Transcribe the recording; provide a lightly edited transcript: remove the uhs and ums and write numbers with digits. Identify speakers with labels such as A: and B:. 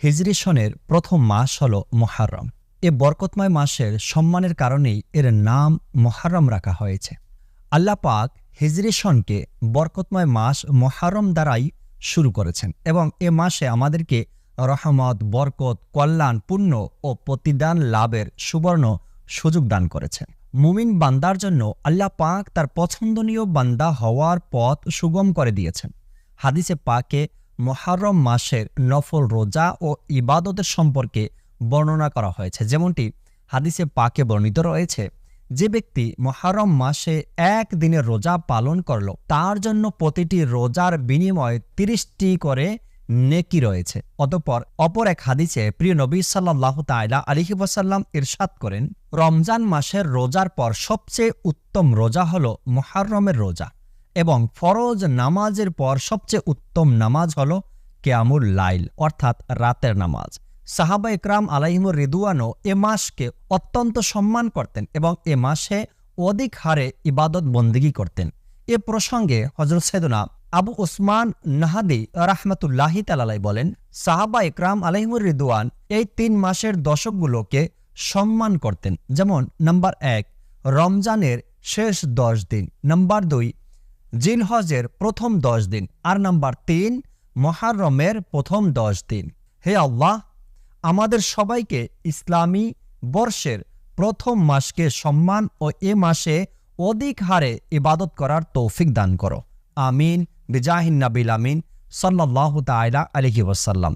A: হিজরি সনের প্রথম মাস হল মুহাররম। এ বরকতময় মাসের সম্মানের কারণেই এর নাম মুহাররম রাখা হয়েছে। আল্লাহ পাক হিজরি সনকে বরকতময় মাস মুহাররম দ্বারাই শুরু করেছেন এবং এ মাসে আমাদেরকে রহমত, বরকত, কল্যাণ, পুণ্য ও প্রতিদান লাভের সুবর্ণ সুযোগ দান করেছেন। মুমিন বান্দার জন্য আল্লাহ পাক তার পছন্দনীয় বান্দা হওয়ার পথ সুগম করে দিয়েছেন। হাদিসে পাকে মুহাররম মাসের নফল রোজা ও ইবাদতের সম্পর্কে বর্ণনা করা হয়েছে। যেমনটি হাদিসে পাকে বর্ণিত রয়েছে, যে ব্যক্তি মুহাররম মাসে এক দিনের রোজা পালন করল, তার জন্য প্রতিটি রোজার বিনিময়ে ৩০টি করে নেকি রয়েছে। অতঃপর অপর এক হাদিসে প্রিয় নবী সাল্লাল্লাহু তাআলা আলাইহি ওয়াসাল্লাম ইরশাদ করেন, রমজান মাসের রোজার পর সবচেয়ে উত্তম রোজা হল মুহাররমের রোজা এবং ফরজ নামাজের পর সবচেয়ে উত্তম নামাজ হল কিয়ামুল লাইল অর্থাৎ রাতের নামাজ। সাহাবা ইকরাম আলাইহিমুর রিদওয়ানও এ মাসকে অত্যন্ত সম্মান করতেন এবং এ মাসে অধিক হারে ইবাদত বন্দেগী করতেন। এ প্রসঙ্গে হযরত সাইয়েদনা আবু উসমান নাহাদি রাহমাতুল্লাহি তাআলা বলেন, সাহাবা ইকরাম আলাইহিমুর রিদওয়ান এই ৩ মাসের দশকগুলোকে সম্মান করতেন। যেমন নাম্বার ১ রমজানের শেষ ১০ দিন, নাম্বার ২ জিলহজের প্রথম ১০ দিন, আর নাম্বার ৩ মুহাররমের প্রথম ১০ দিন। হে আল্লাহ, আমাদের সবাইকে ইসলামী বর্ষের প্রথম মাসকে সম্মান ও এ মাসে অধিক হারে ইবাদত করার তৌফিক দান করো। আমিন বিজাহিন নবিল আমিন সাল্লাল্লাহু তাআলা আলাইহি ওয়াসাল্লাম।